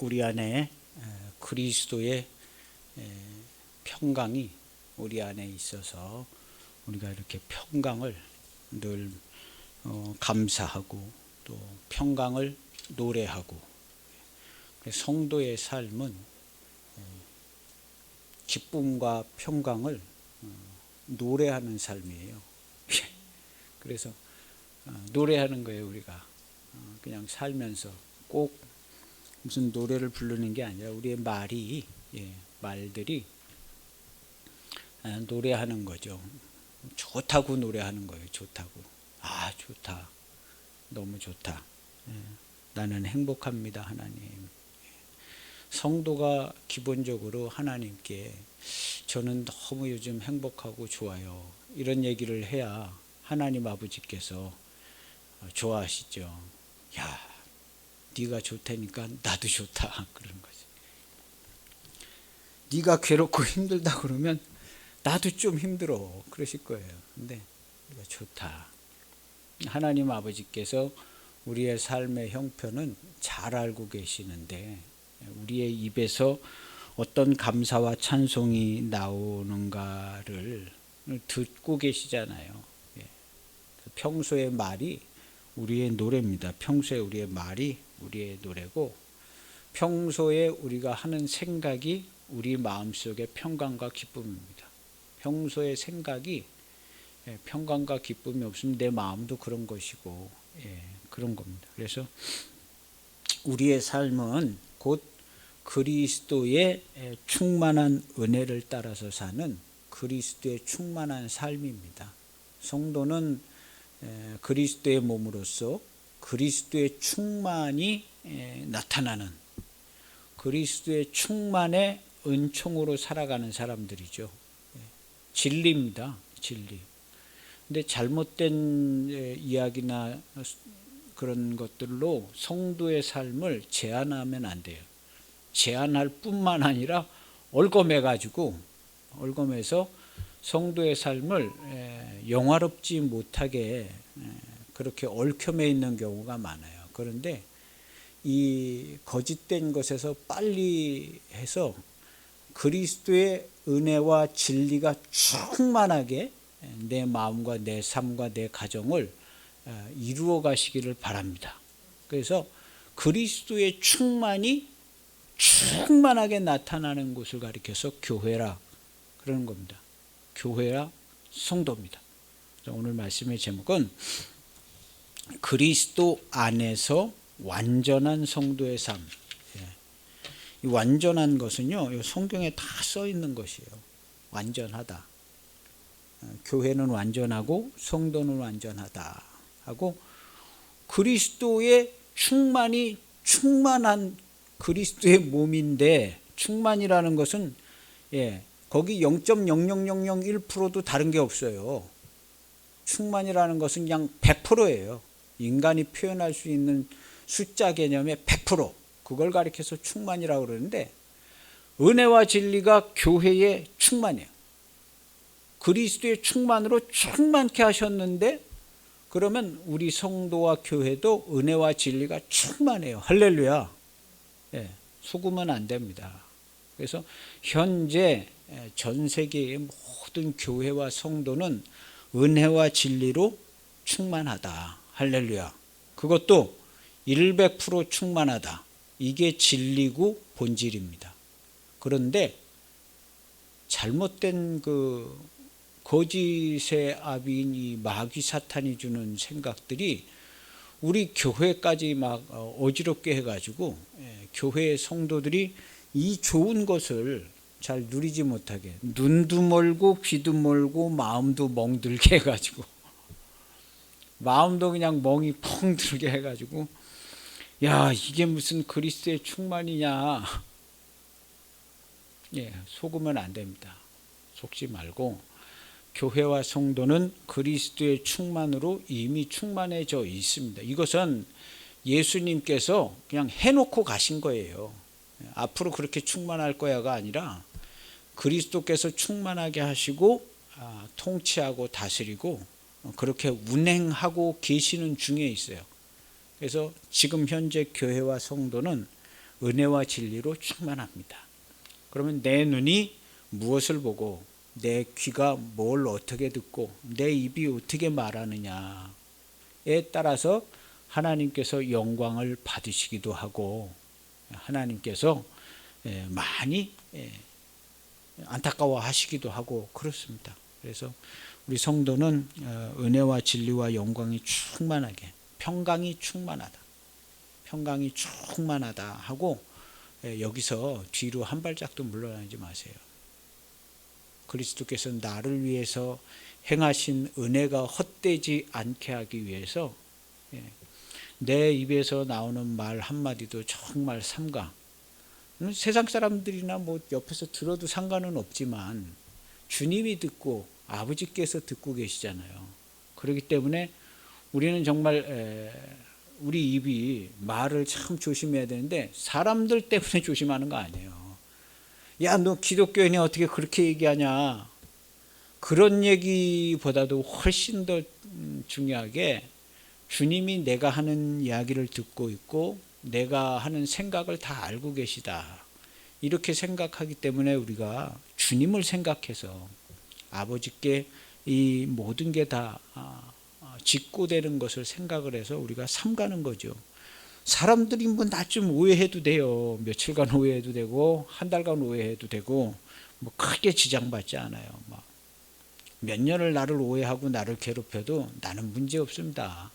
우리 안에 그리스도의 평강이 우리 안에 있어서 우리가 이렇게 평강을 늘 감사하고 또 평강을 노래하고, 성도의 삶은 기쁨과 평강을 노래하는 삶이에요. 그래서 노래하는 거예요. 우리가 그냥 살면서 꼭 무슨 노래를 부르는 게 아니라 우리의 말들이 노래하는 거죠. 좋다고 노래하는 거예요. 좋다고. 아, 좋다. 너무 좋다. 나는 행복합니다, 하나님. 성도가 기본적으로 하나님께 저는 너무 요즘 행복하고 좋아요, 이런 얘기를 해야 하나님 아버지께서 좋아하시죠. 야, 네가 좋다니까 나도 좋다, 그러는 거지. 네가 괴롭고 힘들다 그러면 나도 좀 힘들어, 그러실 거예요. 근데 네가 좋다. 하나님 아버지께서 우리의 삶의 형편은 잘 알고 계시는데 우리의 입에서 어떤 감사와 찬송이 나오는가를 듣고 계시잖아요. 평소의 말이 우리의 노래입니다. 평소에 우리의 말이 우리의 노래고, 평소에 우리가 하는 생각이 우리 마음속의 평강과 기쁨입니다. 평소의 생각이 평강과 기쁨이 없으면 내 마음도 그런 것이고, 그런 겁니다. 그래서 우리의 삶은 곧 그리스도의 충만한 은혜를 따라서 사는 그리스도의 충만한 삶입니다. 성도는 그리스도의 몸으로서 그리스도의 충만이 나타나는, 그리스도의 충만의 은총으로 살아가는 사람들이죠. 진리입니다. 진리. 근데 잘못된 이야기나 그런 것들로 성도의 삶을 제한하면 안 돼요. 제한할 뿐만 아니라 얼검해서 성도의 삶을 영화롭지 못하게 그렇게 얽혀매 있는 경우가 많아요. 그런데 이 거짓된 것에서 빨리 해서 그리스도의 은혜와 진리가 충만하게 내 마음과 내 삶과 내 가정을 이루어 가시기를 바랍니다. 그래서 그리스도의 충만이 충만하게 나타나는 곳을 가리켜서 교회라 그러는 겁니다. 교회라 성도입니다. 오늘 말씀의 제목은 그리스도 안에서 완전한 성도의 삶. 이 완전한 것은요, 성경에 다 써 있는 것이에요. 완전하다. 교회는 완전하고 성도는 완전하다 하고, 그리스도의 충만이 충만한 그리스도의 몸인데, 충만이라는 것은 거기 0.00001%도 다른 게 없어요. 충만이라는 것은 그냥 100%예요. 인간이 표현할 수 있는 숫자 개념의 100%, 그걸 가리켜서 충만이라고 그러는데, 은혜와 진리가 교회의 충만이에요. 그리스도의 충만으로 충만케 하셨는데, 그러면 우리 성도와 교회도 은혜와 진리가 충만해요. 할렐루야. 속으면 안 됩니다. 그래서 현재 전 세계의 모든 교회와 성도는 은혜와 진리로 충만하다. 할렐루야. 그것도 100% 충만하다. 이게 진리고 본질입니다. 그런데 잘못된 그 거짓의 아비인 이 마귀 사탄이 주는 생각들이 우리 교회까지 막 어지럽게 해가지고 교회의 성도들이 이 좋은 것을 잘 누리지 못하게, 눈도 멀고 귀도 멀고 마음도 멍들게 해가지고, 마음도 그냥 멍이 펑 들게 해가지고, 야, 이게 무슨 그리스도의 충만이냐. 속으면 안 됩니다. 속지 말고, 교회와 성도는 그리스도의 충만으로 이미 충만해져 있습니다. 이것은 예수님께서 그냥 해놓고 가신 거예요. 앞으로 그렇게 충만할 거야가 아니라 그리스도께서 충만하게 하시고 통치하고 다스리고 그렇게 운행하고 계시는 중에 있어요. 그래서 지금 현재 교회와 성도는 은혜와 진리로 충만합니다. 그러면 내 눈이 무엇을 보고 내 귀가 뭘 어떻게 듣고 내 입이 어떻게 말하느냐에 따라서 하나님께서 영광을 받으시기도 하고 하나님께서 많이 안타까워하시기도 하고 그렇습니다. 그래서 우리 성도는 은혜와 진리와 영광이 충만하게 평강이 충만하다 하고 여기서 뒤로 한 발짝도 물러나지 마세요. 그리스도께서 나를 위해서 행하신 은혜가 헛되지 않게 하기 위해서 내 입에서 나오는 말 한마디도 정말 삼가. 세상 사람들이나 뭐 옆에서 들어도 상관은 없지만 주님이 듣고 아버지께서 듣고 계시잖아요. 그렇기 때문에 우리는 정말 우리 입이 말을 참 조심해야 되는데 사람들 때문에 조심하는 거 아니에요. 야, 너 기독교인이 어떻게 그렇게 얘기하냐. 그런 얘기보다도 훨씬 더 중요하게 주님이 내가 하는 이야기를 듣고 있고 내가 하는 생각을 다 알고 계시다. 이렇게 생각하기 때문에 우리가 주님을 생각해서 아버지께 이 모든 게 다 직고되는 것을 생각을 해서 우리가 삼가는 거죠. 사람들이 뭐 나 좀 오해해도 돼요. 며칠간 오해해도 되고 한 달간 오해해도 되고 뭐 크게 지장받지 않아요. 막 몇 년을 나를 오해하고 나를 괴롭혀도 나는 문제 없습니다.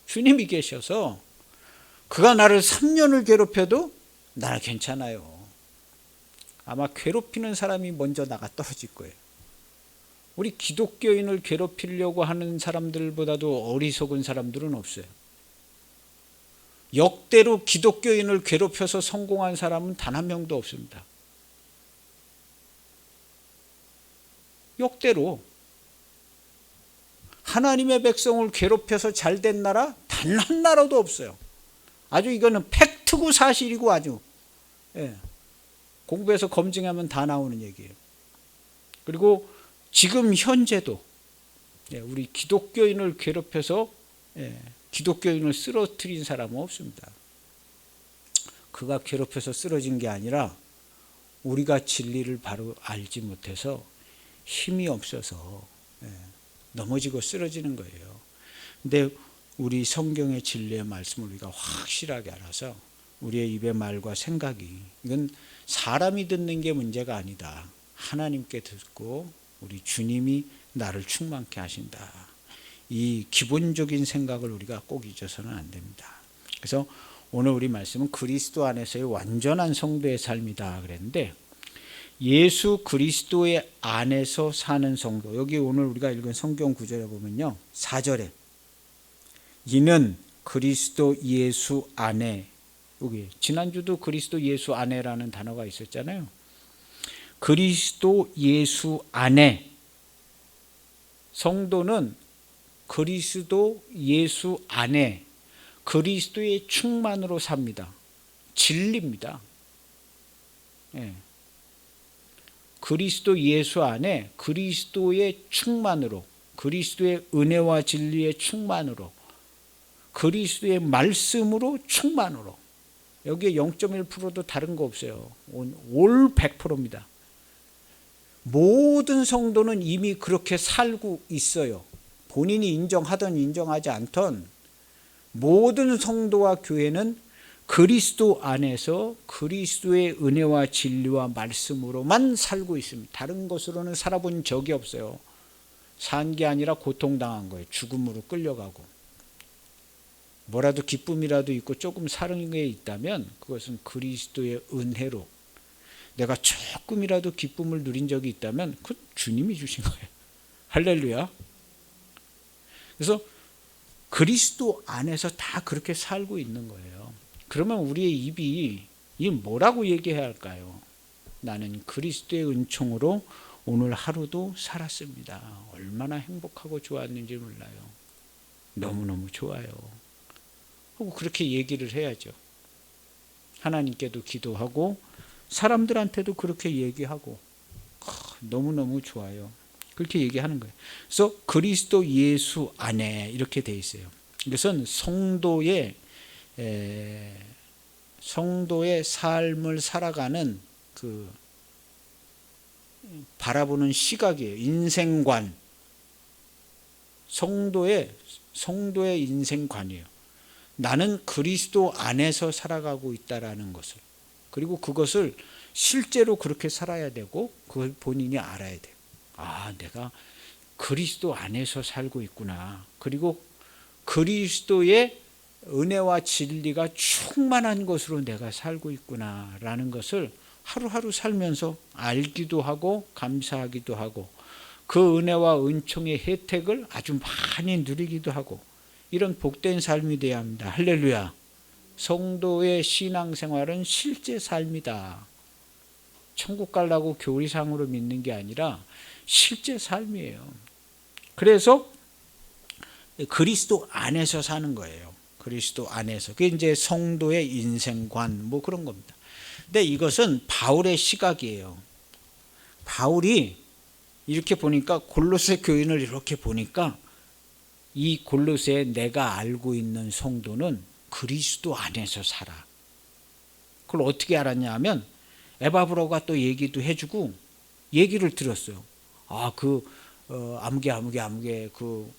주님이 계셔서 그가 나를 3년을 괴롭혀도 나는 괜찮아요. 아마 괴롭히는 사람이 먼저 나가 떨어질 거예요. 우리 기독교인을 괴롭히려고 하는 사람들보다도 어리석은 사람들은 없어요. 역대로 기독교인을 괴롭혀서 성공한 사람은 단 한 명도 없습니다. 역대로 하나님의 백성을 괴롭혀서 잘된 나라 단 한 나라도 없어요. 아주 이거는 팩트고 사실이고 아주 공부해서 검증하면 다 나오는 얘기예요. 그리고 지금 현재도 우리 기독교인을 괴롭혀서 기독교인을 쓰러뜨린 사람은 없습니다. 그가 괴롭혀서 쓰러진 게 아니라 우리가 진리를 바로 알지 못해서 힘이 없어서 넘어지고 쓰러지는 거예요. 근데 우리 성경의 진리의 말씀을 우리가 확실하게 알아서 우리의 입의 말과 생각이 이건 사람이 듣는 게 문제가 아니다. 하나님께 듣고 우리 주님이 나를 충만케 하신다. 이 기본적인 생각을 우리가 꼭 잊어서는 안 됩니다. 그래서 오늘 우리 말씀은 그리스도 안에서의 완전한 성도의 삶이다 그랬는데 예수 그리스도의 안에서 사는 성도, 여기 오늘 우리가 읽은 성경 구절에 보면요 4절에 이는 그리스도 예수 안에, 여기 지난주도 그리스도 예수 안에라는 단어가 있었잖아요. 그리스도 예수 안에 성도는 그리스도 예수 안에 그리스도의 충만으로 삽니다. 진리입니다. 그리스도 예수 안에 그리스도의 충만으로, 그리스도의 은혜와 진리의 충만으로, 그리스도의 말씀으로 충만으로. 여기에 0.1%도 다른 거 없어요. 올 100%입니다. 모든 성도는 이미 그렇게 살고 있어요. 본인이 인정하든 인정하지 않든 모든 성도와 교회는 그리스도 안에서 그리스도의 은혜와 진리와 말씀으로만 살고 있습니다. 다른 것으로는 살아본 적이 없어요. 산 게 아니라 고통당한 거예요. 죽음으로 끌려가고. 뭐라도 기쁨이라도 있고 조금 사는 게 있다면 그것은 그리스도의 은혜로, 내가 조금이라도 기쁨을 누린 적이 있다면 그건 주님이 주신 거예요. 할렐루야. 그래서 그리스도 안에서 다 그렇게 살고 있는 거예요. 그러면 우리의 입이 이 뭐라고 얘기해야 할까요? 나는 그리스도의 은총으로 오늘 하루도 살았습니다. 얼마나 행복하고 좋았는지 몰라요. 너무너무 좋아요. 하고 그렇게 얘기를 해야죠. 하나님께도 기도하고 사람들한테도 그렇게 얘기하고 너무너무 좋아요. 그렇게 얘기하는 거예요. 그래서 그리스도 예수 안에 이렇게 돼 있어요. 이것은 성도의 성도의 삶을 살아가는 그 바라보는 시각이에요. 인생관. 성도의 인생관이에요. 나는 그리스도 안에서 살아가고 있다라는 것을, 그리고 그것을 실제로 그렇게 살아야 되고 그걸 본인이 알아야 돼요. 아, 내가 그리스도 안에서 살고 있구나. 그리고 그리스도의 은혜와 진리가 충만한 것으로 내가 살고 있구나라는 것을 하루하루 살면서 알기도 하고 감사하기도 하고 그 은혜와 은총의 혜택을 아주 많이 누리기도 하고, 이런 복된 삶이 되어야 합니다. 할렐루야. 성도의 신앙생활은 실제 삶이다. 천국 가려고 교리상으로 믿는 게 아니라 실제 삶이에요. 그래서 그리스도 안에서 사는 거예요. 그리스도 안에서. 그게 이제 성도의 인생관 뭐 그런 겁니다. 근데 이것은 바울의 시각이에요. 바울이 이렇게 보니까, 골로새 교인을 이렇게 보니까, 이 골로새에 내가 알고 있는 성도는 그리스도 안에서 살아. 그걸 어떻게 알았냐 하면 에바브로가 또 얘기도 해주고 얘기를 들었어요. 아, 아무개 그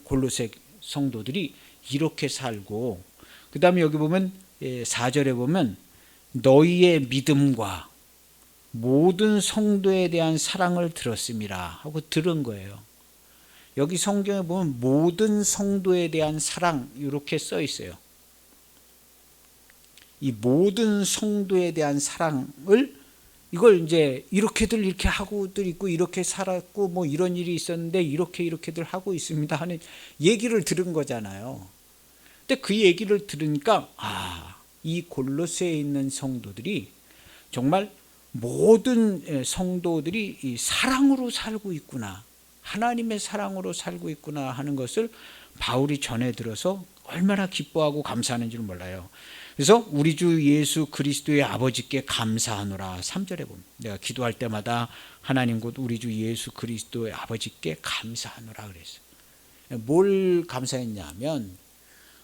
골로새 성도들이 이렇게 살고, 그 다음에 여기 보면 4절에 보면 너희의 믿음과 모든 성도에 대한 사랑을 들었음이라 하고 들은 거예요. 여기 성경에 보면 모든 성도에 대한 사랑 이렇게 써 있어요. 이 모든 성도에 대한 사랑을, 이걸 이제 이렇게들 이렇게 하고들 있고 이렇게 살았고 뭐 이런 일이 있었는데 이렇게들 하고 있습니다 하는 얘기를 들은 거잖아요. 근데 그 얘기를 들으니까 이 골로새에 있는 성도들이 정말 모든 성도들이 이 사랑으로 살고 있구나, 하나님의 사랑으로 살고 있구나 하는 것을 바울이 전해 들어서 얼마나 기뻐하고 감사하는 줄 몰라요. 그래서 우리 주 예수 그리스도의 아버지께 감사하노라. 3절에 보면 내가 기도할 때마다 하나님 곧 우리 주 예수 그리스도의 아버지께 감사하노라 그랬어요. 뭘 감사했냐면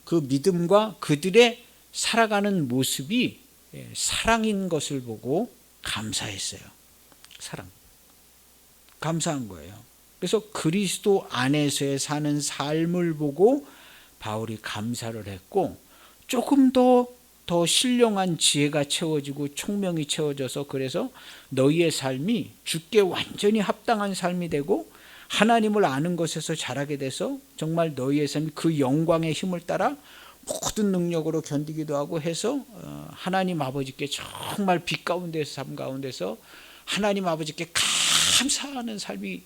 그 믿음과 그들의 살아가는 모습이 사랑인 것을 보고 감사했어요. 사랑. 감사한 거예요. 그래서 그리스도 안에서의 사는 삶을 보고 바울이 감사를 했고, 조금 더 신령한 지혜가 채워지고 총명이 채워져서, 그래서 너희의 삶이 주께 완전히 합당한 삶이 되고 하나님을 아는 것에서 자라게 돼서 정말 너희의 삶이 그 영광의 힘을 따라 모든 능력으로 견디기도 하고 해서 하나님 아버지께 정말 빛 가운데서, 삶 가운데서 하나님 아버지께 감사하는 삶이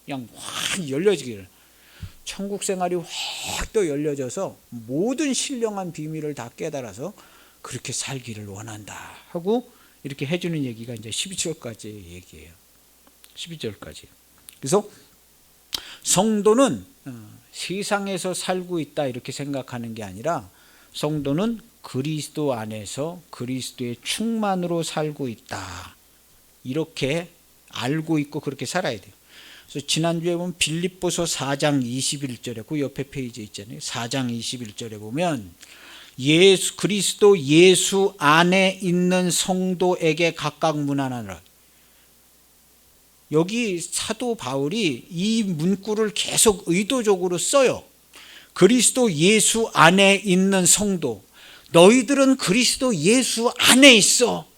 그냥 확 열려지기를, 천국 생활이 확 또 열려져서 모든 신령한 비밀을 다 깨달아서 그렇게 살기를 원한다 하고 이렇게 해주는 얘기가 이제 12절까지 얘기예요. 12절까지. 그래서 성도는 세상에서 살고 있다 이렇게 생각하는 게 아니라, 성도는 그리스도 안에서 그리스도의 충만으로 살고 있다 이렇게 알고 있고 그렇게 살아야 돼요. 그래서 지난주에 보면 빌립보서 4장 21절에 그 옆에 페이지에 있잖아요. 4장 21절에 보면 그리스도 예수 안에 있는 성도에게 각각 문안하라. 여기 사도 바울이 이 문구를 계속 의도적으로 써요. 그리스도 예수 안에 있는 성도, 너희들은 그리스도 예수 안에 있어.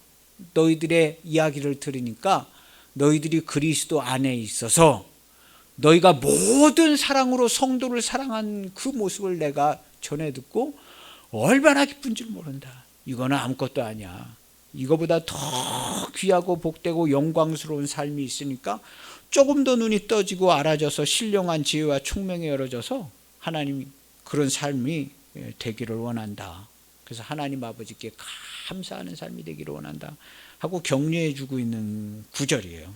너희들의 이야기를 들으니까 너희들이 그리스도 안에 있어서 너희가 모든 사랑으로 성도를 사랑한 그 모습을 내가 전해 듣고 얼마나 기쁜 줄 모른다. 이거는 아무것도 아니야. 이거보다 더 귀하고 복되고 영광스러운 삶이 있으니까 조금 더 눈이 떠지고 알아져서 신령한 지혜와 총명이 열어져서 하나님 그런 삶이 되기를 원한다. 그래서 하나님 아버지께 감사하는 삶이 되기를 원한다 하고 격려해 주고 있는 구절이에요.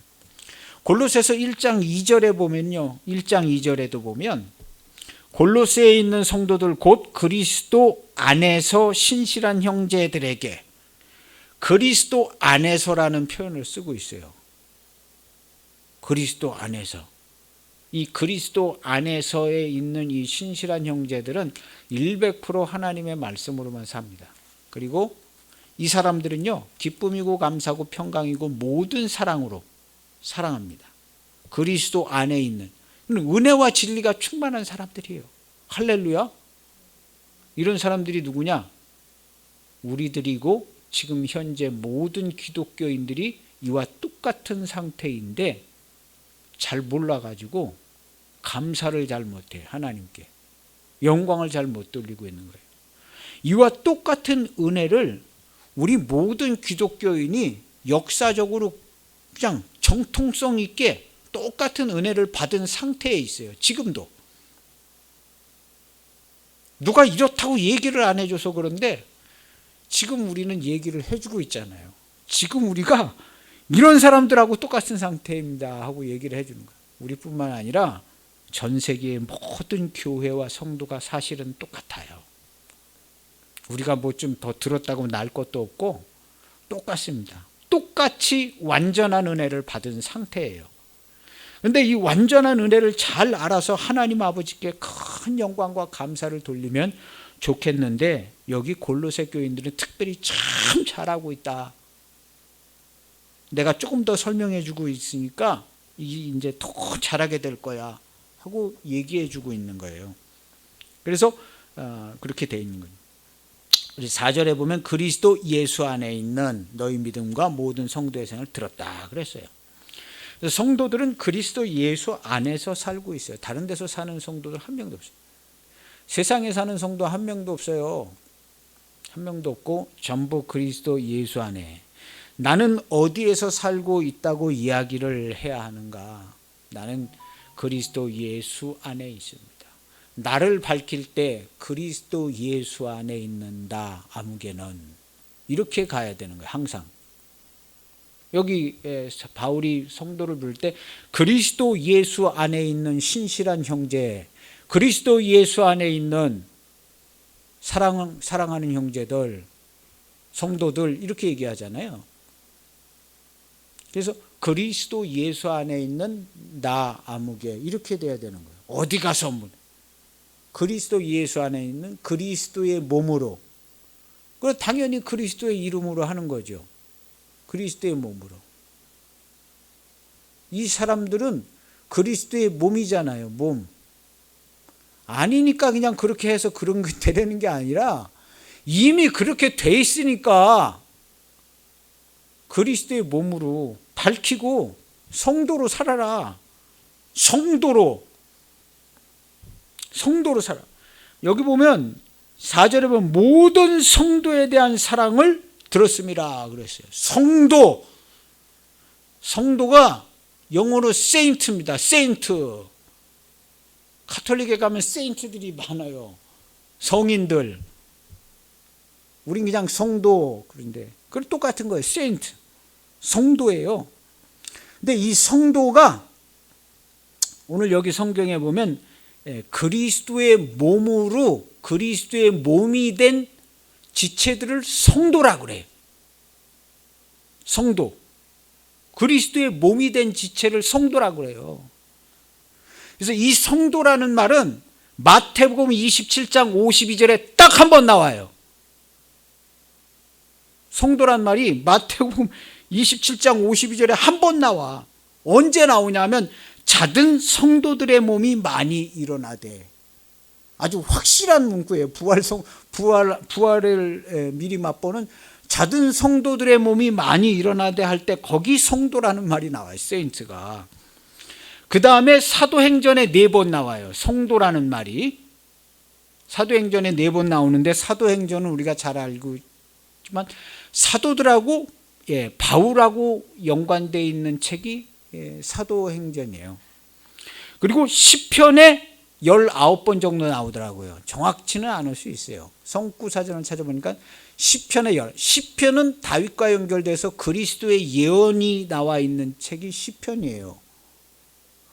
골로새서 1장 2절에 보면요, 1장 2절에도 보면 골로새에 있는 성도들 곧 그리스도 안에서 신실한 형제들에게, 그리스도 안에서라는 표현을 쓰고 있어요. 그리스도 안에서. 이 그리스도 안에서에 있는 이 신실한 형제들은 100% 하나님의 말씀으로만 삽니다. 그리고 이 사람들은요, 기쁨이고 감사고 평강이고 모든 사랑으로 사랑합니다. 그리스도 안에 있는 은혜와 진리가 충만한 사람들이에요. 할렐루야. 이런 사람들이 누구냐? 우리들이고 지금 현재 모든 기독교인들이 이와 똑같은 상태인데 잘 몰라가지고 감사를 잘 못해. 하나님께 영광을 잘 못 돌리고 있는 거예요. 이와 똑같은 은혜를 우리 모든 기독교인이 역사적으로 그냥 정통성 있게 똑같은 은혜를 받은 상태에 있어요. 지금도. 누가 이렇다고 얘기를 안 해줘서 그런데 지금 우리는 얘기를 해주고 있잖아요. 지금 우리가 이런 사람들하고 똑같은 상태입니다 하고 얘기를 해주는 거예요. 우리뿐만 아니라 전 세계의 모든 교회와 성도가 사실은 똑같아요. 우리가 뭐 좀 더 들었다고 날 것도 없고 똑같습니다. 똑같이 완전한 은혜를 받은 상태예요. 그런데 이 완전한 은혜를 잘 알아서 하나님 아버지께 큰 영광과 감사를 돌리면 좋겠는데 여기 골로새 교인들은 특별히 참 잘하고 있다. 내가 조금 더 설명해 주고 있으니까 이제 더 잘하게 될 거야 하고 얘기해 주고 있는 거예요. 그래서 그렇게 돼 있는 거예요. 우리 4절에 보면 그리스도 예수 안에 있는 너희 믿음과 모든 성도의 생을 들었다 그랬어요. 그래서 성도들은 그리스도 예수 안에서 살고 있어요. 다른 데서 사는 성도들 한 명도 없어요. 세상에 사는 성도 한 명도 없어요. 한 명도 없고 전부 그리스도 예수 안에. 나는 어디에서 살고 있다고 이야기를 해야 하는가? 나는 그리스도 예수 안에 있습니다. 나를 밝힐 때 그리스도 예수 안에 있는다 아무개는 이렇게 가야 되는 거예요. 항상. 여기 바울이 성도를 부를 때 그리스도 예수 안에 있는 신실한 형제, 그리스도 예수 안에 있는 사랑하는 형제들, 성도들 이렇게 얘기하잖아요. 그래서 그리스도 예수 안에 있는 나 아무개 이렇게 돼야 되는 거예요. 어디 가서 그리스도 예수 안에 있는 그리스도의 몸으로. 그럼 당연히 그리스도의 이름으로 하는 거죠. 그리스도의 몸으로. 이 사람들은 그리스도의 몸이잖아요. 몸. 아니니까 그냥 그렇게 해서 그런 게 되려는 게 아니라 이미 그렇게 돼 있으니까 그리스도의 몸으로 밝히고 성도로 살아라. 성도로 살아. 여기 보면 4절에 보면 모든 성도에 대한 사랑을 들었습니다 그랬어요. 성도가 영어로 세인트입니다. 세인트. 카톨릭에 가면 세인트들이 많아요. 성인들. 우린 그냥 성도. 그런데 그건 똑같은 거예요. 세인트. 성도예요. 근데 이 성도가 오늘 여기 성경에 보면 그리스도의 몸으로 그리스도의 몸이 된 지체들을 성도라고 그래요. 성도. 그리스도의 몸이 된 지체를 성도라고 그래요. 그래서 이 성도라는 말은 마태복음 27장 52절에 딱 한 번 나와요. 성도란 말이 마태복음 27장 52절에 한 번 나와. 언제 나오냐면 자든 성도들의 몸이 많이 일어나되. 아주 확실한 문구예요. 부활을 미리 맛보는 자든 성도들의 몸이 많이 일어나되 할 때 거기 성도라는 말이 나와요. 세인트가. 그 다음에 사도행전에 4번 나와요. 성도라는 말이. 사도행전에 4번 나오는데 사도행전은 우리가 잘 알고 있지만 사도들하고 바울하고 연관되어 있는 책이 사도행전이에요. 그리고 시편에 19번 정도 나오더라고요. 정확치는 않을 수 있어요. 성구사전을 찾아보니까 시편은 다윗과 연결돼서 그리스도의 예언이 나와 있는 책이 시편이에요.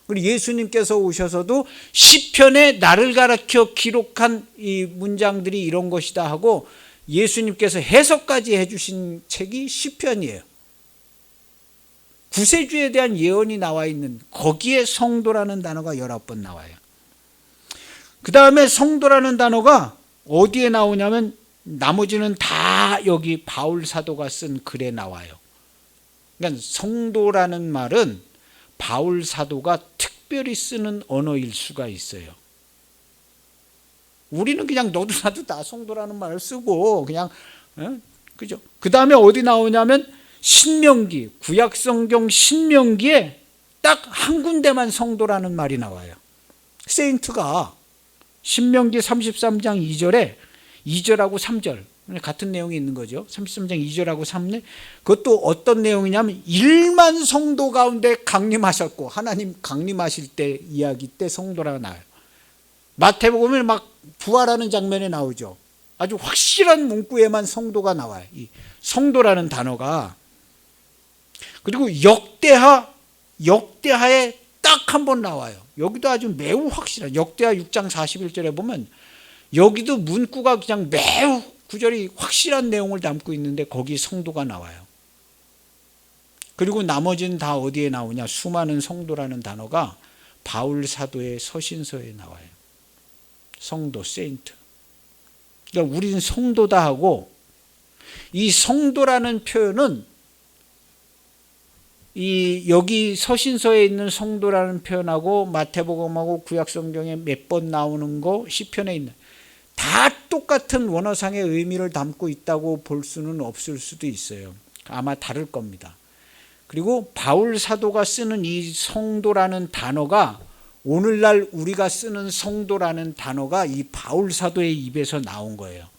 그리고 예수님께서 오셔서도 시편에 나를 가르쳐 기록한 이 문장들이 이런 것이다 하고 예수님께서 해석까지 해주신 책이 시편이에요. 구세주에 대한 예언이 나와 있는 거기에 성도라는 단어가 19번 나와요. 그 다음에 성도라는 단어가 어디에 나오냐면 나머지는 다 여기 바울 사도가 쓴 글에 나와요. 그러니까 성도라는 말은 바울 사도가 특별히 쓰는 언어일 수가 있어요. 우리는 그냥 너도 나도 다 성도라는 말을 쓰고 그냥 그죠? 그 다음에 어디 나오냐면 신명기, 구약성경 신명기에 딱 한 군데만 성도라는 말이 나와요. 세인트가 신명기 33장 2절에 2절하고 3절 같은 내용이 있는 거죠. 33장 2절하고 3절. 그것도 어떤 내용이냐면 1만 성도 가운데 강림하셨고, 하나님 강림하실 때 이야기 때 성도라고 나와요. 마태복음에 막 부활하는 장면에 나오죠. 아주 확실한 문구에만 성도가 나와요. 이 성도라는 단어가. 그리고 역대하에 딱 한 번 나와요. 여기도 아주 매우 확실한, 역대하 6장 41절에 보면 여기도 문구가 그냥 매우 구절이 확실한 내용을 담고 있는데 거기 성도가 나와요. 그리고 나머지는 다 어디에 나오냐? 수많은 성도라는 단어가 바울 사도의 서신서에 나와요. 성도, 세인트. 그러니까 우리는 성도다 하고, 이 성도라는 표현은 이 여기 서신서에 있는 성도라는 표현하고 마태복음하고 구약성경에 몇 번 나오는 거, 시편에 있는 다 똑같은 원어상의 의미를 담고 있다고 볼 수는 없을 수도 있어요. 아마 다를 겁니다. 그리고 바울 사도가 쓰는 이 성도라는 단어가, 오늘날 우리가 쓰는 성도라는 단어가 이 바울 사도의 입에서 나온 거예요.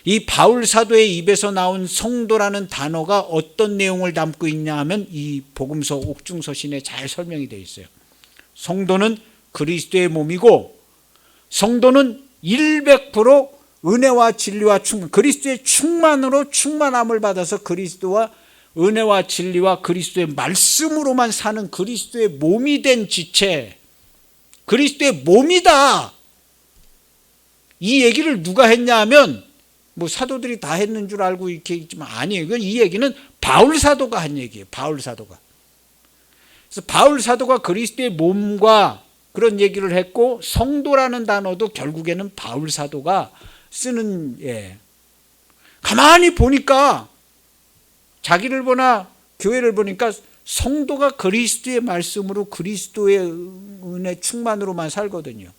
이 바울 사도의 입에서 나온 성도라는 단어가 어떤 내용을 담고 있냐 하면 이 복음서 옥중서신에 잘 설명이 되어 있어요. 성도는 그리스도의 몸이고, 성도는 100% 은혜와 진리와 충만, 그리스도의 충만으로 충만함을 받아서 그리스도와 은혜와 진리와 그리스도의 말씀으로만 사는 그리스도의 몸이 된 지체, 그리스도의 몸이다. 이 얘기를 누가 했냐 하면 뭐 사도들이 다 했는 줄 알고 이렇게 있지만 아니에요. 이 얘기는 바울 사도가 한 얘기예요. 바울 사도가. 그래서 바울 사도가 그리스도의 몸과 그런 얘기를 했고, 성도라는 단어도 결국에는 바울 사도가 쓰는, 가만히 보니까, 자기를 보나 교회를 보니까 성도가 그리스도의 말씀으로 그리스도의 은혜 충만으로만 살거든요.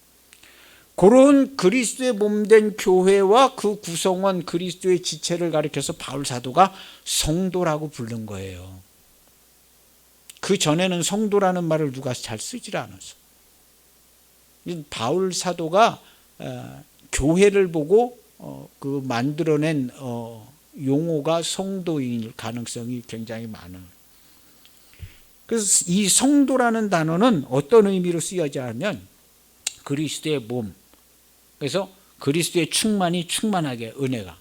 그런 그리스도의 몸된 교회와 그 구성원 그리스도의 지체를 가리켜서 바울 사도가 성도라고 부른 거예요. 그 전에는 성도라는 말을 누가 잘 쓰질 않았어. 바울 사도가 교회를 보고 그 만들어낸 용어가 성도일 가능성이 굉장히 많아요. 그래서 이 성도라는 단어는 어떤 의미로 쓰여져 하면 그리스도의 몸, 그래서 그리스도의 충만이 충만하게, 은혜가.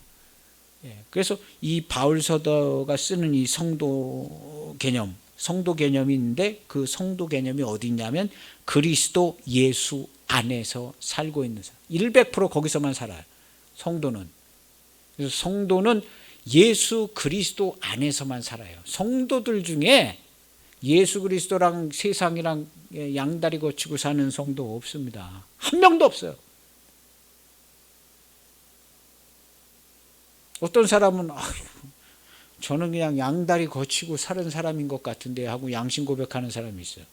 그래서 이 바울 사도가 쓰는 이 성도 개념, 성도 개념이 있는데 그 성도 개념이 어디 있냐면 그리스도 예수 안에서 살고 있는 사람. 100% 거기서만 살아요. 성도는. 그래서 성도는 예수 그리스도 안에서만 살아요. 성도들 중에 예수 그리스도랑 세상이랑 양다리 거치고 사는 성도 없습니다. 한 명도 없어요. 어떤 사람은 저는 그냥 양다리 거치고 사는 사람인 것 같은데 하고 양심 고백하는 사람이 있어요.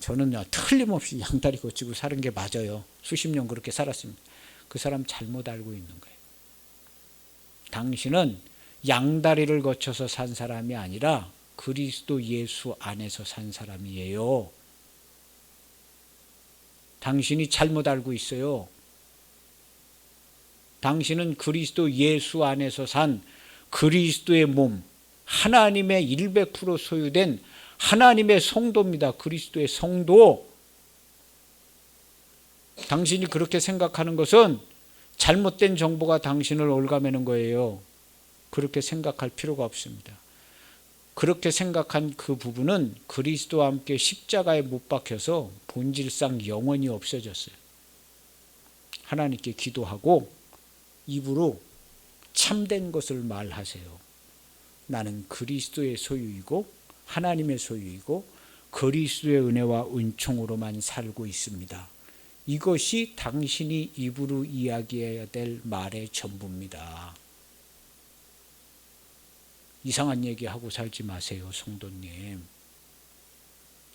저는 틀림없이 양다리 거치고 사는 게 맞아요. 수십 년 그렇게 살았습니다. 그 사람 잘못 알고 있는 거예요. 당신은 양다리를 거쳐서 산 사람이 아니라 그리스도 예수 안에서 산 사람이에요. 당신이 잘못 알고 있어요. 당신은 그리스도 예수 안에서 산 그리스도의 몸, 하나님의 100% 소유된 하나님의 성도입니다. 그리스도의 성도. 당신이 그렇게 생각하는 것은 잘못된 정보가 당신을 올가매는 거예요. 그렇게 생각할 필요가 없습니다. 그렇게 생각한 그 부분은 그리스도와 함께 십자가에 못 박혀서 본질상 영원히 없어졌어요. 하나님께 기도하고 입으로 참된 것을 말하세요. 나는 그리스도의 소유이고 하나님의 소유이고 그리스도의 은혜와 은총으로만 살고 있습니다. 이것이 당신이 입으로 이야기해야 될 말의 전부입니다. 이상한 얘기하고 살지 마세요, 성도님.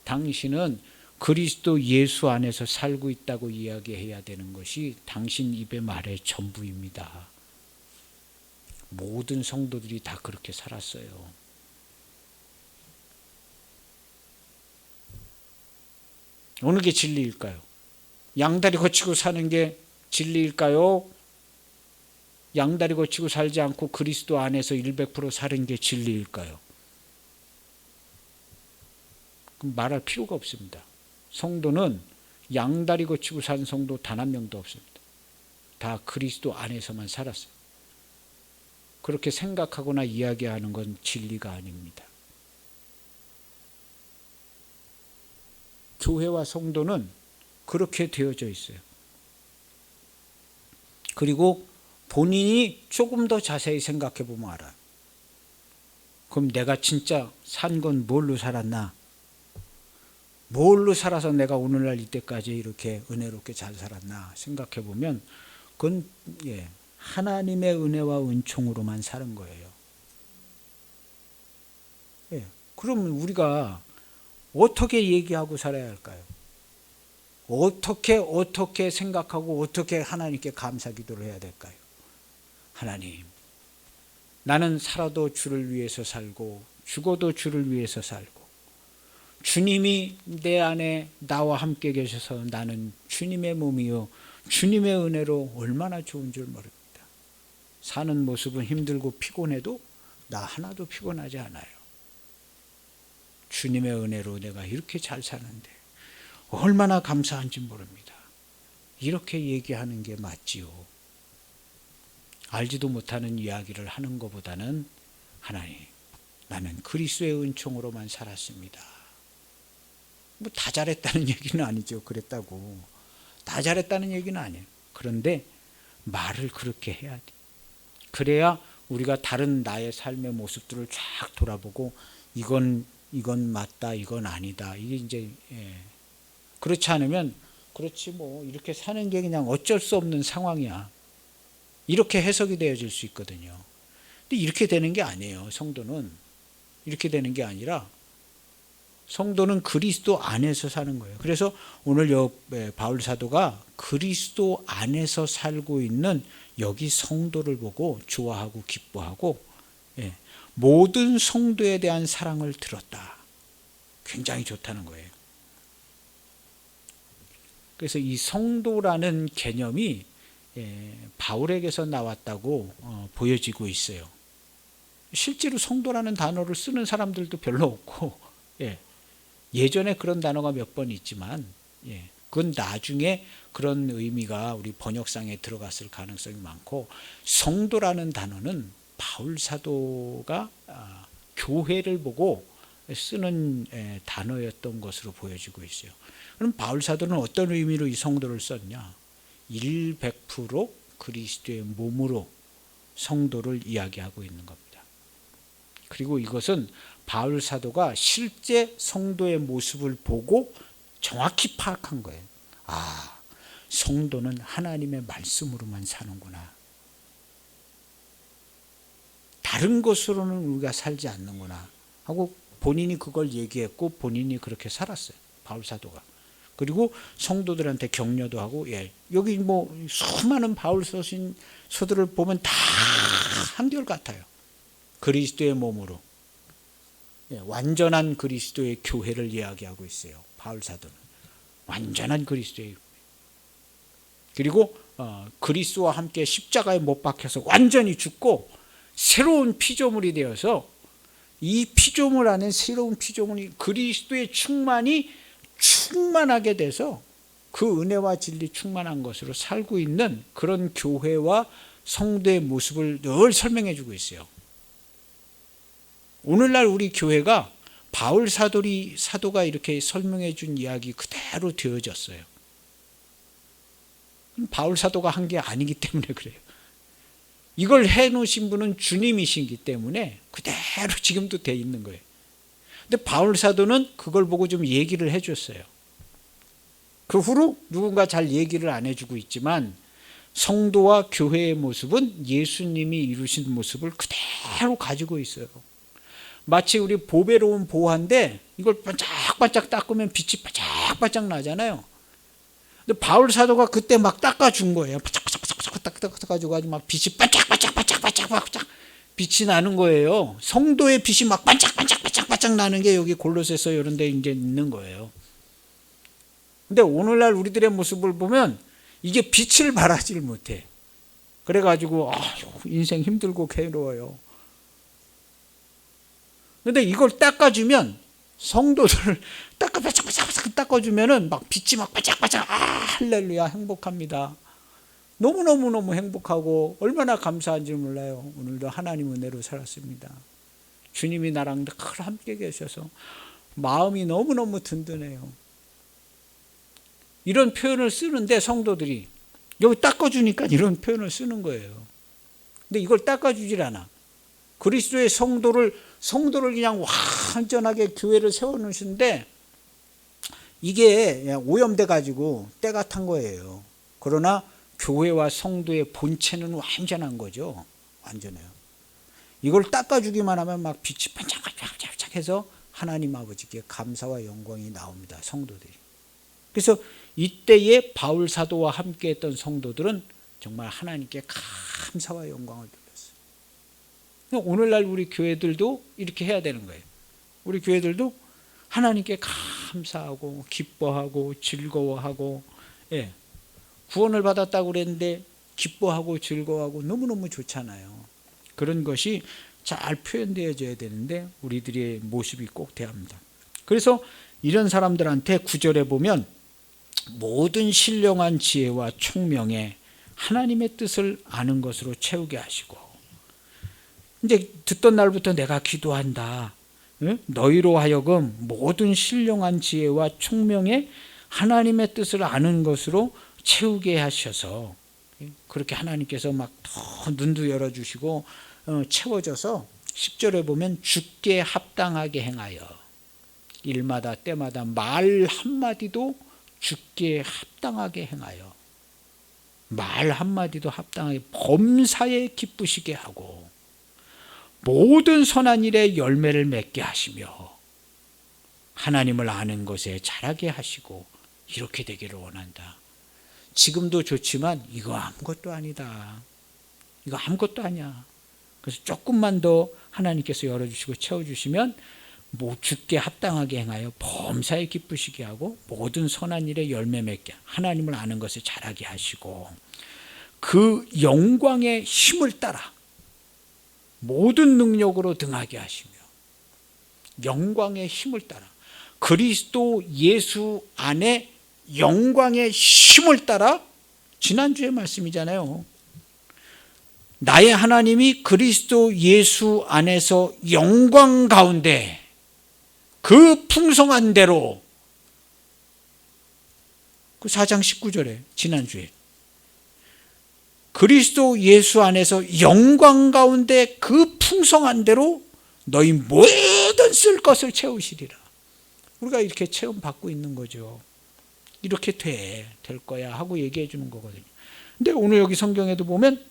당신은 그리스도 예수 안에서 살고 있다고 이야기해야 되는 것이 당신 입의 말의 전부입니다. 모든 성도들이 다 그렇게 살았어요. 어느 게 진리일까요? 양다리 거치고 사는 게 진리일까요? 양다리 거치고 살지 않고 그리스도 안에서 100% 사는 게 진리일까요? 그럼 말할 필요가 없습니다. 성도는 양다리 거치고 산 성도 단 한 명도 없습니다. 다 그리스도 안에서만 살았어요. 그렇게 생각하거나 이야기하는 건 진리가 아닙니다. 교회와 성도는 그렇게 되어져 있어요. 그리고 본인이 조금 더 자세히 생각해 보면 알아요. 그럼 내가 진짜 산 건 뭘로 살았나? 뭘로 살아서 내가 오늘날 이때까지 이렇게 은혜롭게 잘 살았나 생각해 보면 그건 하나님의 은혜와 은총으로만 사는 거예요. 그러면 우리가 어떻게 얘기하고 살아야 할까요? 어떻게 생각하고 어떻게 하나님께 감사 기도를 해야 될까요? 하나님, 나는 살아도 주를 위해서 살고 죽어도 주를 위해서 살고 주님이 내 안에 나와 함께 계셔서 나는 주님의 몸이요 주님의 은혜로 얼마나 좋은 줄 모릅니다. 사는 모습은 힘들고 피곤해도 나 하나도 피곤하지 않아요. 주님의 은혜로 내가 이렇게 잘 사는데 얼마나 감사한지 모릅니다. 이렇게 얘기하는 게 맞지요. 알지도 못하는 이야기를 하는 것보다는 하나님, 나는 그리스도의 은총으로만 살았습니다. 뭐 다 잘했다는 얘기는 아니죠. 그랬다고 다 잘했다는 얘기는 아니에요. 그런데 말을 그렇게 해야 돼. 그래야 우리가 다른 나의 삶의 모습들을 쫙 돌아보고 이건 맞다, 이건 아니다. 이게 이제 그렇지 않으면 그렇지 뭐 이렇게 사는 게 그냥 어쩔 수 없는 상황이야. 이렇게 해석이 되어질 수 있거든요. 근데 이렇게 되는 게 아니에요. 성도는 이렇게 되는 게 아니라 성도는 그리스도 안에서 사는 거예요. 그래서 오늘 바울 사도가 그리스도 안에서 살고 있는 여기 성도를 보고 좋아하고 기뻐하고 모든 성도에 대한 사랑을 들었다. 굉장히 좋다는 거예요. 그래서 이 성도라는 개념이 바울에게서 나왔다고 보여지고 있어요. 실제로 성도라는 단어를 쓰는 사람들도 별로 없고 예전에 그런 단어가 몇 번 있지만 그건 나중에 그런 의미가 우리 번역상에 들어갔을 가능성이 많고 성도라는 단어는 바울 사도가 교회를 보고 쓰는 단어였던 것으로 보여지고 있어요. 그럼 바울 사도는 어떤 의미로 이 성도를 썼냐? 100% 그리스도의 몸으로 성도를 이야기하고 있는 겁니다. 그리고 이것은 바울 사도가 실제 성도의 모습을 보고 정확히 파악한 거예요. 아, 성도는 하나님의 말씀으로만 사는구나. 다른 것으로는 우리가 살지 않는구나 하고 본인이 그걸 얘기했고 본인이 그렇게 살았어요. 바울 사도가. 그리고 성도들한테 격려도 하고 여기 뭐 수많은 바울 서신서들을 보면 다 한결 같아요. 그리스도의 몸으로 완전한 그리스도의 교회를 이야기하고 있어요. 바울 사도는 완전한 그리스도의 그리고 그리스도와 함께 십자가에 못 박혀서 완전히 죽고 새로운 피조물이 되어서 이 피조물 안에 새로운 피조물이 그리스도의 충만하게 돼서 그 은혜와 진리 충만한 것으로 살고 있는 그런 교회와 성도의 모습을 늘 설명해 주고 있어요. 오늘날 우리 교회가 바울 사도가 이렇게 설명해 준 이야기 그대로 되어졌어요. 바울 사도가 한 게 아니기 때문에 그래요. 이걸 해놓으신 분은 주님이시기 때문에 그대로 지금도 돼 있는 거예요. 근데 바울 사도는 그걸 보고 좀 얘기를 해줬어요. 그 후로 누군가 잘 얘기를 안 해주고 있지만 성도와 교회의 모습은 예수님이 이루신 모습을 그대로 가지고 있어요. 마치 우리 보배로운 보화인데 이걸 반짝반짝 닦으면 빛이 반짝반짝 나잖아요. 근데 바울 사도가 그때 막 닦아준 거예요. 반짝반짝 닦아가지고 아주 막 빛이 반짝반짝 빛이 나는 거예요. 성도의 빛이 막 반짝반짝 나는 게 여기 골로새서 이런 데 이제 있는 거예요. 근데 오늘날 우리들의 모습을 보면 이게 빛을 발하지 못해. 그래가지고 인생 힘들고 괴로워요. 근데 이걸 닦아주면 성도들을 반짝반짝 닦아주면은 막 빛이 막 반짝반짝 할렐루야 행복합니다. 너무너무 행복하고 얼마나 감사한지 몰라요. 오늘도 하나님 은혜로 살았습니다. 주님이 나랑 늘 함께 계셔서 마음이 너무너무 든든해요. 이런 표현을 쓰는데 성도들이 여기 닦아주니까 이런 표현을 쓰는 거예요. 근데 이걸 닦아주질 않아. 그리스도의 성도를 그냥 완전하게 교회를 세워놓으시는데 이게 오염돼 가지고 때가 탄 거예요. 그러나 교회와 성도의 본체는 완전한 거죠. 완전해요. 이걸 닦아주기만 하면 막 빛이 반짝반짝해서 하나님 아버지께 감사와 영광이 나옵니다. 성도들이. 그래서 이때에 바울 사도와 함께 했던 성도들은 정말 하나님께 감사와 영광을 돌렸어요. 오늘날 우리 교회들도 이렇게 해야 되는 거예요. 우리 교회들도 하나님께 감사하고 기뻐하고 즐거워하고, 구원을 받았다고 그랬는데 기뻐하고 즐거워하고 너무너무 좋잖아요. 그런 것이 잘 표현되어져야 되는데 우리들의 모습이 꼭 돼야 합니다. 그래서 이런 사람들한테 9절에 보면 모든 신령한 지혜와 총명에 하나님의 뜻을 아는 것으로 채우게 하시고, 이제 듣던 날부터 내가 기도한다. 너희로 하여금 모든 신령한 지혜와 총명에 하나님의 뜻을 아는 것으로 채우게 하셔서, 그렇게 하나님께서 막 더 눈도 열어주시고 채워져서 10절에 보면 주께 합당하게 행하여 일마다 때마다 말 한마디도 주께 합당하게 행하여, 말 한마디도 합당하게 범사에 기쁘시게 하고 모든 선한 일에 열매를 맺게 하시며 하나님을 아는 것에 자라게 하시고, 이렇게 되기를 원한다. 지금도 좋지만 이거 아무것도 아니다. 이거 아무것도 아니야. 그래서 조금만 더 하나님께서 열어주시고 채워주시면 주께 합당하게 행하여 범사에 기쁘시게 하고 모든 선한 일에 열매 맺게, 하나님을 아는 것에 자라게 하시고 그 영광의 힘을 따라 모든 능력으로 등하게 하시며, 영광의 힘을 따라 그리스도 예수 안에 영광의 힘을 따라, 지난주의 말씀이잖아요. 나의 하나님이 그리스도 예수 안에서 영광 가운데 그 풍성한 대로, 그 4장 19절에 지난주에 그리스도 예수 안에서 영광 가운데 그 풍성한 대로 너희 모든 쓸 것을 채우시리라. 우리가 이렇게 체험받고 있는 거죠. 이렇게 될 거야 하고 얘기해 주는 거거든요. 근데 오늘 여기 성경에도 보면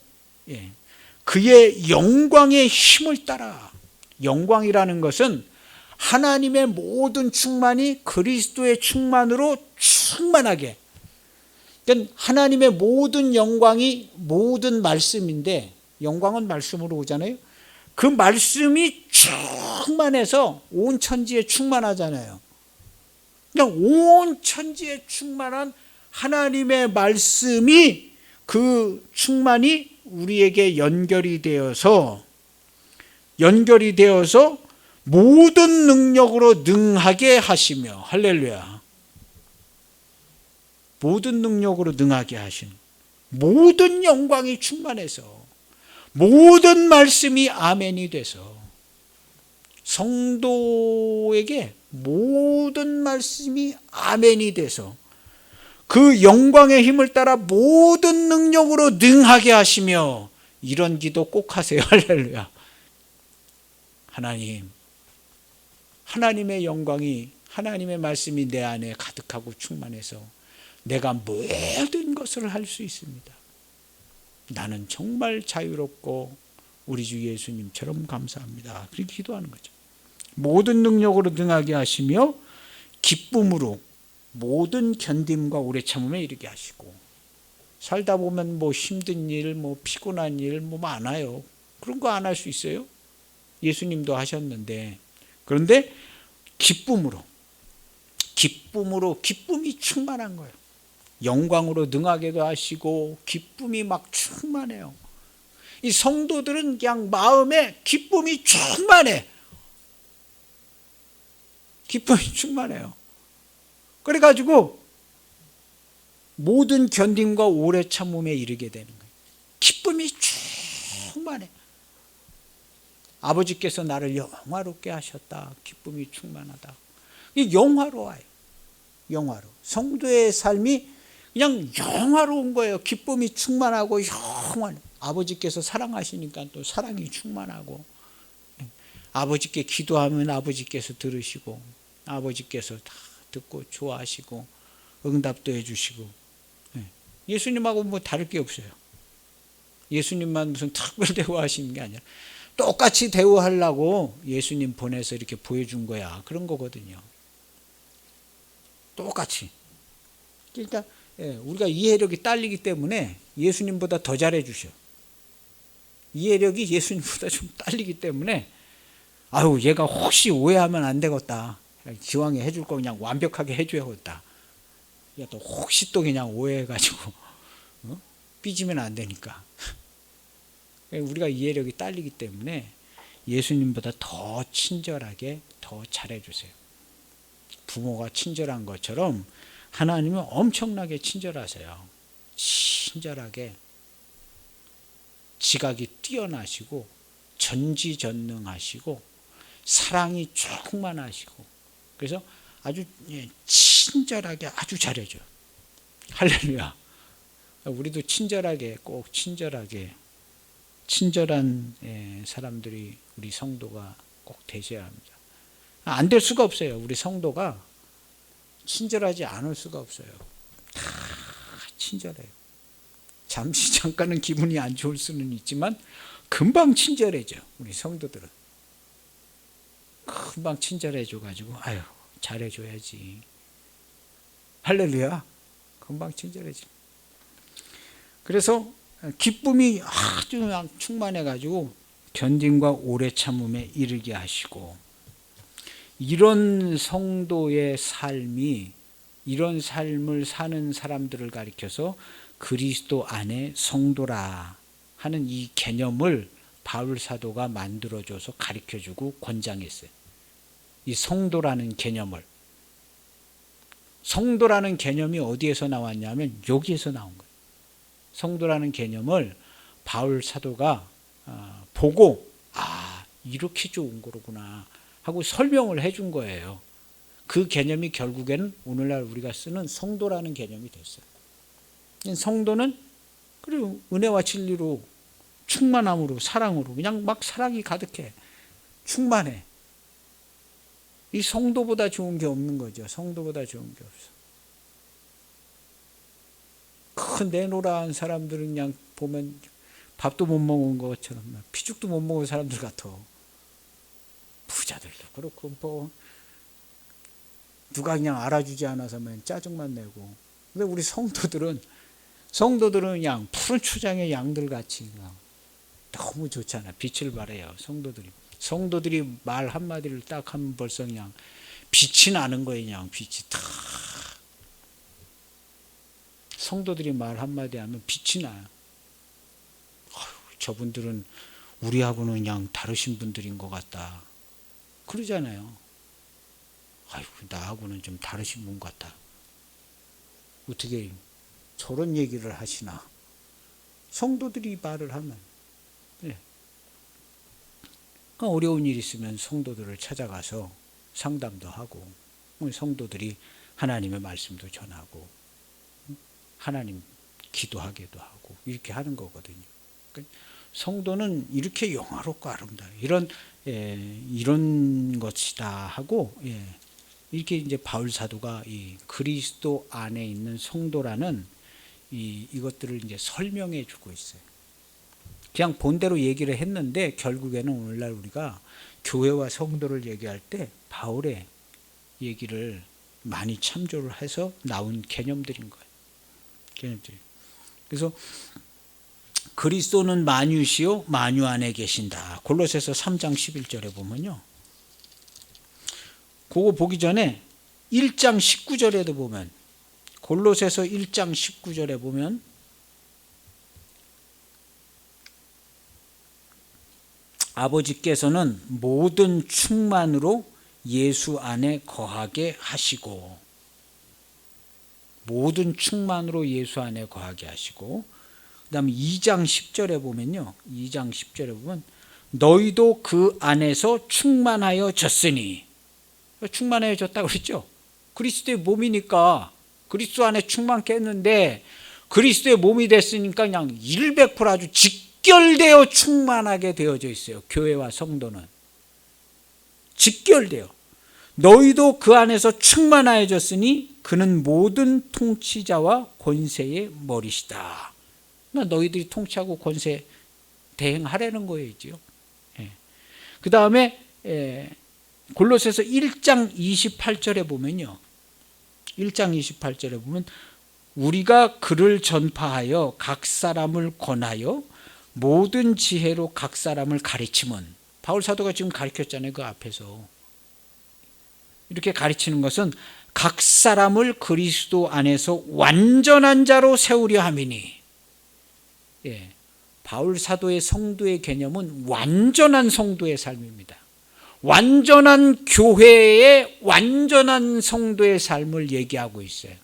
그의 영광의 힘을 따라, 영광이라는 것은 하나님의 모든 충만이 그리스도의 충만으로 충만하게, 그러니까 하나님의 모든 영광이 모든 말씀인데, 영광은 말씀으로 오잖아요. 그 말씀이 충만해서 온 천지에 충만하잖아요. 그냥 온 천지에 충만한 하나님의 말씀이, 그 충만이 우리에게 연결이 되어서 모든 능력으로 능하게 하시며, 할렐루야, 모든 능력으로 능하게 하신, 모든 영광이 충만해서 모든 말씀이 아멘이 돼서 성도에게 모든 말씀이 아멘이 돼서 그 영광의 힘을 따라 모든 능력으로 능하게 하시며, 이런 기도 꼭 하세요. 할렐루야. 하나님, 하나님의 영광이, 하나님의 말씀이 내 안에 가득하고 충만해서 내가 모든 것을 할 수 있습니다. 나는 정말 자유롭고 우리 주 예수님처럼 감사합니다. 그렇게 기도하는 거죠. 모든 능력으로 능하게 하시며 기쁨으로 모든 견딤과 오래 참음에 이르게 하시고. 살다 보면 뭐 힘든 일, 뭐 피곤한 일 뭐 많아요. 그런 거 안 할 수 있어요? 예수님도 하셨는데. 그런데 기쁨으로 기쁨이 충만한 거예요. 영광으로 능하게도 하시고 기쁨이 막 충만해요. 이 성도들은 그냥 마음에 기쁨이 충만해. 기쁨이 충만해요. 그래가지고 모든 견딤과 오래 참음에 이르게 되는 거예요. 기쁨이 충만해. 아버지께서 나를 영화롭게 하셨다. 기쁨이 충만하다. 이 영화로워요. 영화로. 성도의 삶이 그냥 영화로운 거예요. 기쁨이 충만하고 영원. 아버지께서 사랑하시니까 또 사랑이 충만하고, 아버지께 기도하면 아버지께서 들으시고, 아버지께서 다 듣고 좋아하시고 응답도 해주시고. 예수님하고 뭐 다를 게 없어요. 예수님만 무슨 특별 대우하시는 게 아니라 똑같이 대우하려고 예수님 보내서 이렇게 보여준 거야. 그런 거거든요. 똑같이. 그러니까 우리가 이해력이 딸리기 때문에 예수님보다 더 잘해 주셔. 이해력이 예수님보다 좀 딸리기 때문에 아유, 얘가 혹시 오해하면 안 되겠다. 기왕에 해줄 거 그냥 완벽하게 해줘야겠다. 또 혹시 또 그냥 오해해가지고 삐지면 안 되니까. 우리가 이해력이 딸리기 때문에 예수님보다 더 친절하게 더 잘해주세요. 부모가 친절한 것처럼 하나님은 엄청나게 친절하세요. 친절하게, 지각이 뛰어나시고 전지전능하시고 사랑이 충만하시고, 그래서 아주 친절하게 아주 잘해줘요. 할렐루야. 우리도 친절하게, 꼭 친절하게, 친절한 사람들이 우리 성도가 꼭 되셔야 합니다. 안 될 수가 없어요. 우리 성도가 친절하지 않을 수가 없어요. 다 친절해요. 잠깐은 기분이 안 좋을 수는 있지만 금방 친절해져. 우리 성도들은 금방 친절해져가지고 아유, 잘해줘야지. 할렐루야. 금방 친절해져. 그래서 기쁨이 아주 충만해가지고 견딤과 오래 참음에 이르게 하시고, 이런 성도의 삶이, 이런 삶을 사는 사람들을 가리켜서 그리스도 안에 성도라 하는 이 개념을 바울 사도가 만들어줘서 가르쳐주고 권장했어요. 이 성도라는 개념을. 성도라는 개념이 어디에서 나왔냐면 여기에서 나온 거예요. 성도라는 개념을 바울 사도가 보고 이렇게 좋은 거구나 하고 설명을 해준 거예요. 그 개념이 결국에는 오늘날 우리가 쓰는 성도라는 개념이 됐어요. 성도는 그리고 은혜와 진리로 충만함으로 사랑으로 그냥 막 사랑이 가득해. 충만해. 이 성도보다 좋은 게 없는 거죠. 성도보다 좋은 게 없어. 큰 내노라한 사람들은 그냥 보면 밥도 못 먹은 것처럼 피죽도 못 먹은 사람들 같아. 부자들도 그렇고 뭐 누가 그냥 알아주지 않아서만 짜증만 내고. 근데 우리 성도들은 그냥 푸른 초장의 양들 같이 너무 좋잖아. 빛을 발해요. 성도들이 말 한마디를 딱 하면 벌써 그냥 빛이 나는 거예요. 그냥 빛이 탁. 성도들이 말 한마디 하면 빛이 나요. 저분들은 우리하고는 그냥 다르신 분들인 것 같다. 그러잖아요. 나하고는 좀 다르신 분 같다. 어떻게 저런 얘기를 하시나. 성도들이 말을 하면. 어려운 일 있으면 성도들을 찾아가서 상담도 하고, 성도들이 하나님의 말씀도 전하고, 하나님 기도하게도 하고, 이렇게 하는 거거든요. 성도는 이렇게 영화롭고 아름다워요. 이런 것이다 하고 이렇게 이제 바울 사도가 이 그리스도 안에 있는 성도라는 이것들을 이제 설명해 주고 있어요. 그냥 본대로 얘기를 했는데 결국에는 오늘날 우리가 교회와 성도를 얘기할 때 바울의 얘기를 많이 참조를 해서 나온 개념들인 거예요. 개념들이. 그래서 그리스도는 만유시요 만유 안에 계신다. 골로새서 3장 11절에 보면요. 그거 보기 전에 1장 19절에도 보면 골로새서 1장 19절에 보면 아버지께서는 모든 충만으로 예수 안에 거하게 하시고 모든 충만으로 예수 안에 거하게 하시고 그 다음에 2장 10절에 보면요. 2장 10절에 보면 너희도 그 안에서 충만하여졌으니 충만해졌다고 그랬죠. 그리스도의 몸이니까 그리스도 안에 충만케 했는데 그리스도의 몸이 됐으니까 그냥 100% 아주 직결되어 충만하게 되어져 있어요. 교회와 성도는 직결되어 너희도 그 안에서 충만하여졌으니 그는 모든 통치자와 권세의 머리시다. 너희들이 통치하고 권세 대행하라는 거예요. 그 다음에 골로새서 1장 28절에 보면요. 1장 28절에 보면 우리가 그를 전파하여 각 사람을 권하여 모든 지혜로 각 사람을 가르치면 바울 사도가 지금 가르쳤잖아요. 그 앞에서 이렇게 가르치는 것은 각 사람을 그리스도 안에서 완전한 자로 세우려 함이니 바울 사도의 성도의 개념은 완전한 성도의 삶입니다. 완전한 교회의 완전한 성도의 삶을 얘기하고 있어요.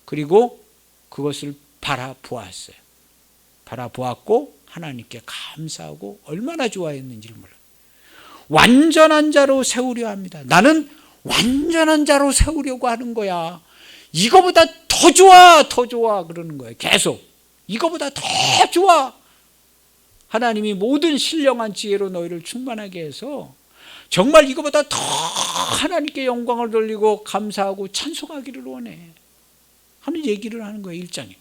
그리고 그것을 바라보았어요. 바라보았고 하나님께 감사하고 얼마나 좋아했는지를 몰라요. 완전한 자로 세우려 합니다. 나는 완전한 자로 세우려고 하는 거야. 이거보다 더 좋아, 더 좋아 그러는 거예요. 계속. 이거보다 더 좋아. 하나님이 모든 신령한 지혜로 너희를 충만하게 해서 정말 이거보다 더 하나님께 영광을 돌리고 감사하고 찬송하기를 원해 하는 얘기를 하는 거예요. 1장에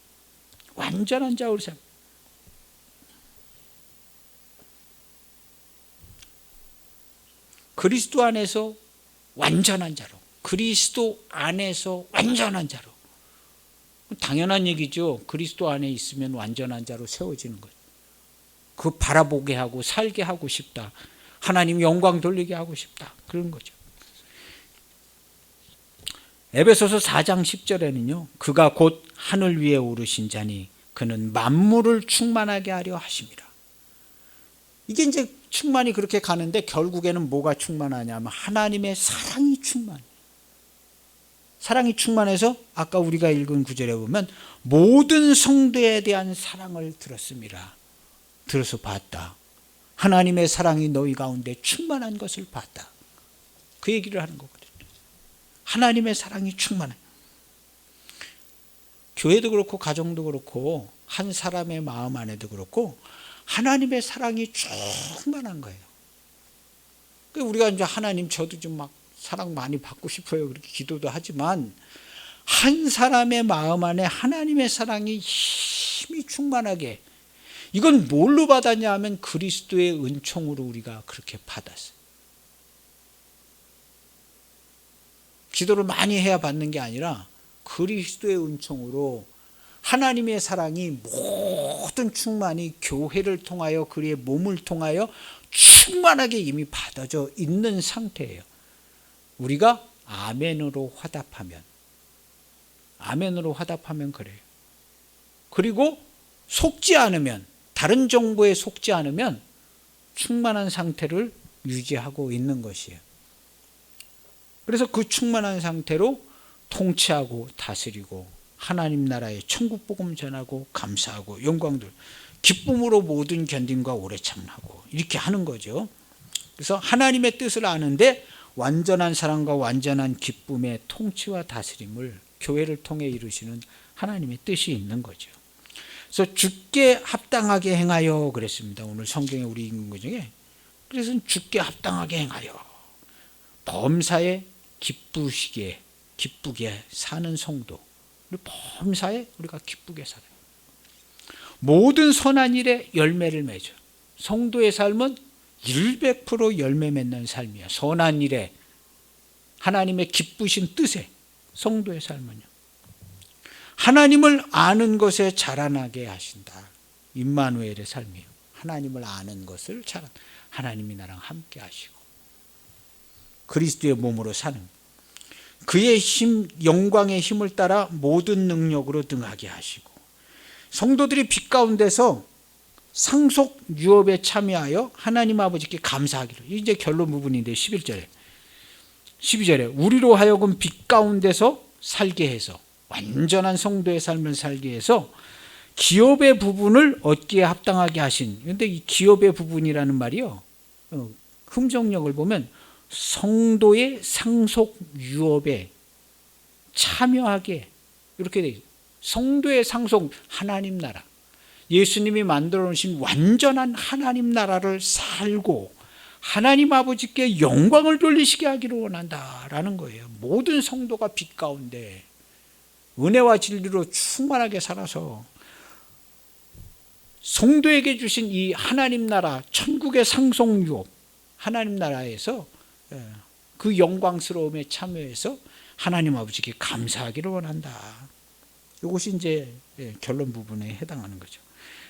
완전한 자로 세워. 그리스도 안에서 완전한 자로, 그리스도 안에서 완전한 자로. 당연한 얘기죠. 그리스도 안에 있으면 완전한 자로 세워지는 거예요. 그 바라보게 하고 살게 하고 싶다. 하나님 영광 돌리게 하고 싶다. 그런 거죠. 에베소서 4장 10절에는요. 그가 곧 하늘 위에 오르신 자니 그는 만물을 충만하게 하려 하심이라. 이게 이제 충만이 그렇게 가는데 결국에는 뭐가 충만하냐면 하나님의 사랑이 충만해요. 사랑이 충만해서 아까 우리가 읽은 구절에 보면 모든 성도에 대한 사랑을 들었습니다. 들어서 봤다. 하나님의 사랑이 너희 가운데 충만한 것을 봤다. 그 얘기를 하는 거거든요. 하나님의 사랑이 충만해. 교회도 그렇고 가정도 그렇고 한 사람의 마음 안에도 그렇고 하나님의 사랑이 충만한 거예요. 우리가 이제 하나님 저도 좀 막 사랑 많이 받고 싶어요. 그렇게 기도도 하지만 한 사람의 마음 안에 하나님의 사랑이 힘이 충만하게 이건 뭘로 받았냐 하면 그리스도의 은총으로 우리가 그렇게 받았어요. 기도를 많이 해야 받는 게 아니라 그리스도의 은총으로 하나님의 사랑이 모든 충만이 교회를 통하여 그의 몸을 통하여 충만하게 이미 받아져 있는 상태예요. 우리가 아멘으로 화답하면 그래요. 그리고 속지 않으면 다른 정보에 속지 않으면 충만한 상태를 유지하고 있는 것이에요. 그래서 그 충만한 상태로 통치하고 다스리고 하나님 나라의 천국 복음 전하고 감사하고 영광들 기쁨으로 모든 견딤과 오래 참하고 이렇게 하는 거죠. 그래서 하나님의 뜻을 아는데 완전한 사랑과 완전한 기쁨의 통치와 다스림을 교회를 통해 이루시는 하나님의 뜻이 있는 거죠. 그래서 주께 합당하게 행하여 그랬습니다. 오늘 성경에 우리 읽은 것 중에 그래서 주께 합당하게 행하여 범사에 기쁘게 사는 성도. 우리 범사에 우리가 기쁘게 살아요. 모든 선한 일에 열매를 맺어요. 성도의 삶은 100% 열매 맺는 삶이야. 선한 일에 하나님의 기쁘신 뜻에 성도의 삶은요. 하나님을 아는 것에 자라나게 하신다. 임마누엘의 삶이에요. 하나님을 아는 것을 하나님이 나랑 함께 하시고 그리스도의 몸으로 사는 그의 힘, 영광의 힘을 따라 모든 능력으로 등하게 하시고 성도들이 빛 가운데서 상속 유업에 참여하여 하나님 아버지께 감사하기로. 이제 결론 부분인데 11절에 12절에 우리로 하여금 빛 가운데서 살게 해서 완전한 성도의 삶을 살게 해서 기업의 부분을 얻기에 합당하게 하신. 그런데 이 기업의 부분이라는 말이요, 흠정력을 보면 성도의 상속 유업에 참여하게 이렇게 돼 있어요. 성도의 상속, 하나님 나라, 예수님이 만들어 놓으신 완전한 하나님 나라를 살고 하나님 아버지께 영광을 돌리시게 하기를 원한다라는 거예요. 모든 성도가 빛 가운데 은혜와 진리로 충만하게 살아서 성도에게 주신 이 하나님 나라, 천국의 상속 유업, 하나님 나라에서 그 영광스러움에 참여해서 하나님 아버지께 감사하기를 원한다. 이것이 이제 결론 부분에 해당하는 거죠.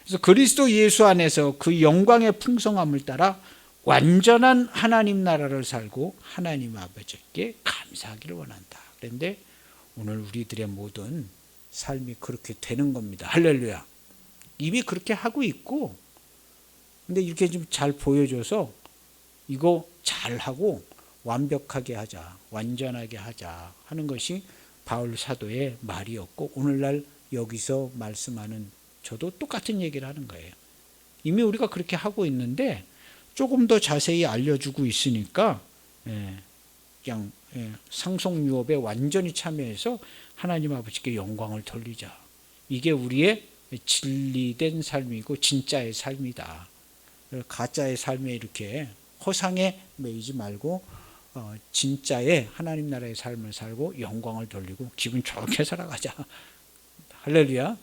그래서 그리스도 예수 안에서 그 영광의 풍성함을 따라 완전한 하나님 나라를 살고 하나님 아버지께 감사하기를 원한다. 그런데 오늘 우리들의 모든 삶이 그렇게 되는 겁니다. 할렐루야. 이미 그렇게 하고 있고, 근데 이렇게 좀 잘 보여줘서 이거 잘하고 완벽하게 하자, 완전하게 하자 하는 것이 바울 사도의 말이었고, 오늘날 여기서 말씀하는 저도 똑같은 얘기를 하는 거예요. 이미 우리가 그렇게 하고 있는데 조금 더 자세히 알려주고 있으니까 그냥 상속유업에 완전히 참여해서 하나님 아버지께 영광을 돌리자. 이게 우리의 진리된 삶이고 진짜의 삶이다. 가짜의 삶에 이렇게 허상에 매이지 말고 진짜의 하나님 나라의 삶을 살고 영광을 돌리고 기분 좋게 살아가자. 할렐루야.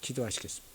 기도하시겠습니다.